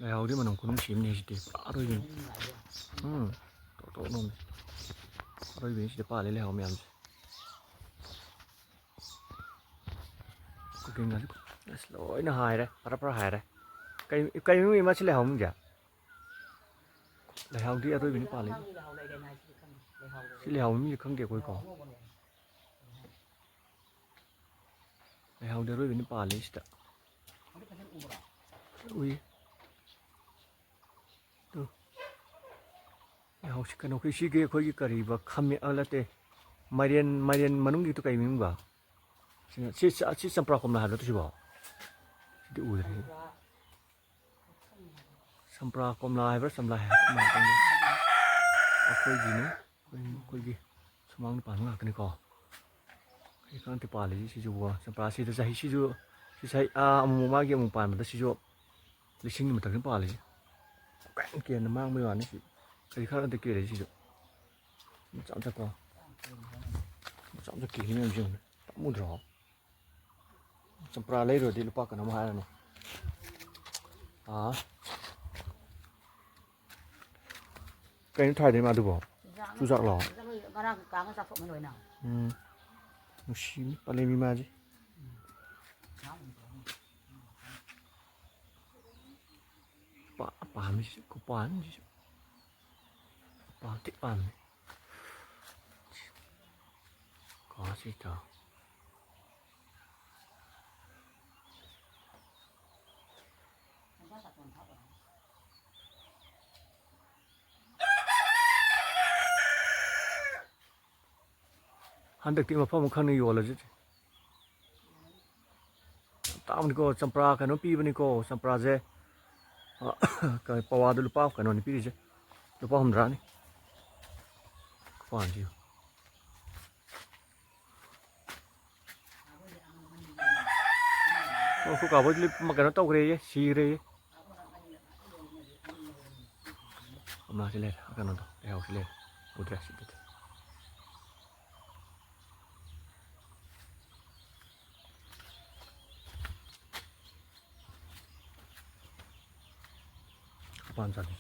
ꯂꯩꯍꯥꯎꯗꯤ ꯃꯅꯝ ꯈꯨꯅꯨꯡꯁꯤꯝꯅꯤ ꯁꯤꯗꯤ ꯄꯨꯔꯥ ꯑꯔꯣꯏꯕꯤꯅꯤ ꯇꯣꯛ ꯇꯣꯛ ꯅꯣꯝꯃꯤ ꯑꯔꯣꯏꯕꯤꯅꯤ ꯁꯤꯗ ꯄꯥꯜꯂꯤ ꯂꯩꯍꯥꯎ ꯃꯌꯥꯝꯁꯦ ꯀꯨꯀꯤꯡꯒꯁꯤ ꯑꯁ ꯂꯣꯏꯅ ꯍꯥꯏꯔꯦ ꯐꯔ ꯍꯥꯏꯔꯦ ꯀꯩ ꯃꯃꯤꯡ ꯃꯁꯤ ꯂꯩꯍꯥꯎ ꯃꯃꯤꯡꯁꯦ ꯂꯩꯍꯥꯎꯗꯤ ꯑꯔꯣꯏꯕꯤꯅꯤ ꯄꯥꯜꯂꯤ ꯁꯤ ꯂꯩꯍꯥꯎ ꯃꯃꯤꯡꯁꯦ ꯈꯪꯗꯦ ꯑꯩꯈꯣꯏꯀꯣ ꯂꯩꯍꯥꯎꯗꯤ ꯑꯔꯣꯏꯕꯤꯅꯤ ꯄꯥꯜꯂꯤ ꯁꯤꯗ ꯎꯏ ꯂꯩꯍꯥꯎꯁꯤ ꯀꯩꯅꯣ ꯁꯤꯒꯤ ꯑꯩꯈꯣꯏꯒꯤ ꯀꯔꯤꯕ ꯅꯠꯇꯦ ꯃꯥꯏꯔꯦꯟ ꯃꯅꯨꯡꯒꯤꯗꯨ ꯀꯩ ꯃꯃꯤꯡꯕ ꯁꯤ ꯆꯝꯄ꯭ꯔꯥ ꯀꯣꯝꯂꯥ ꯍꯥꯏꯕ ꯅꯠꯇ꯭ꯔꯣ ꯁꯤꯕꯣ ꯁꯤꯗꯤ ꯎꯗ꯭ꯔꯦ ꯆꯝꯄ꯭ꯔꯥ ꯀꯣꯝꯂꯥ ꯍꯥꯏꯕ꯭ꯔꯥ ꯆꯝꯂꯥ ꯍꯥꯏꯕ꯭ꯔꯥ ꯑꯩꯈꯣꯏꯒꯤ ꯁꯨꯃꯥꯡꯗ ꯄꯥꯟꯕ ꯉꯥꯛꯇꯅꯤꯀꯣ ꯀꯔꯤ ꯀꯥꯟꯇꯤ ꯄꯥꯜꯂꯤꯁꯤ ꯁꯤꯁꯨ ꯆꯝꯄ꯭ꯔꯥ ꯁꯤꯗ ꯆꯍꯤ ꯁꯤꯁꯨ ꯆꯍꯤ ꯑꯃꯨꯛ ꯃꯥꯒꯤ ꯑꯃꯨꯛ ꯄꯥꯟꯕꯗ ꯁꯤꯁꯨ ꯂꯤꯁꯤꯡꯒꯤ ꯃꯊꯛꯇ ꯄꯥꯜꯂꯤꯁꯤ ꯀꯦꯟꯅ ꯃꯥꯡꯕꯩ ꯋꯥꯅꯤ ꯁꯤ ꯀꯔꯤ ꯈꯔ ꯅꯠꯇ ꯀꯦꯜꯂꯤ ꯁꯤꯁꯨ ꯃꯆꯥ ꯃꯆꯥꯀꯣ ꯃꯆꯥ ꯃꯆꯥ ꯀꯦꯜꯂꯤ ꯃꯌꯥꯝꯁꯤ ꯌꯦꯡꯉꯨꯅꯦ ꯄꯥꯝꯃꯨꯗ꯭ꯔꯣ ꯆꯝꯄ꯭ꯔꯥ ꯂꯩꯔꯨꯔꯗꯤ ꯂꯨꯄꯥ ꯀꯩꯅꯣꯝ ꯍꯥꯏꯔꯅꯤ ꯀꯩꯅꯣ ꯊꯥꯗꯣꯏ ꯃꯥꯗꯨꯕꯣ ꯆꯨꯖꯥꯛꯂꯣ ꯉꯔꯥꯡ ꯀꯥꯡꯉ ꯆꯥꯊꯣꯛꯃ ꯂꯣꯏꯅ ꯅꯨꯡꯁꯤꯕꯅꯤ ꯄꯜꯂꯦꯃꯤ ꯃꯥꯁꯦ ꯄꯥꯝꯃꯤꯁꯤꯁꯨ ꯈꯨꯄꯥꯟꯁꯤꯁꯨ ꯄꯥꯝꯇꯤꯛ ꯄꯥꯝꯃꯤ ꯀꯣꯁꯤꯇꯣ ꯍꯟꯗꯛꯇꯤ ꯃꯐꯝ ꯈꯪꯅ ꯌꯣꯜꯂꯁꯤ ꯇꯥꯡꯕꯅꯤꯀꯣ ꯆꯝꯄ꯭ꯔꯥ ꯀꯩꯅꯣ ꯄꯤꯕꯅꯤꯀꯣ ꯆꯝꯄ꯭ꯔꯥꯁꯦ ꯄꯋꯥꯗ ꯂꯨꯄꯥ ꯀꯩꯅꯣꯅꯤ ꯄꯤꯔꯤꯁꯦ ꯂꯨꯄꯥ 8 ꯈꯨꯄꯥꯟꯁꯤ ꯑꯩꯈꯣꯏ ꯀꯥꯕꯣꯏꯗꯤ ꯀꯩꯅꯣ ꯇꯧꯈ꯭ꯔꯦꯌꯦ ꯁꯤꯈ꯭ꯔꯦꯌꯦ ꯀꯣꯝꯂꯥꯁꯤ ꯂꯩꯔꯦ ꯀꯩꯅꯣꯗꯣ ꯂꯩꯍꯥꯎꯁꯤ ꯂꯩꯔꯦ ꯎꯗ꯭ꯔꯦ ꯁꯤꯗꯗꯤ ꯈꯨꯄꯥꯟ ꯆꯥꯅꯤ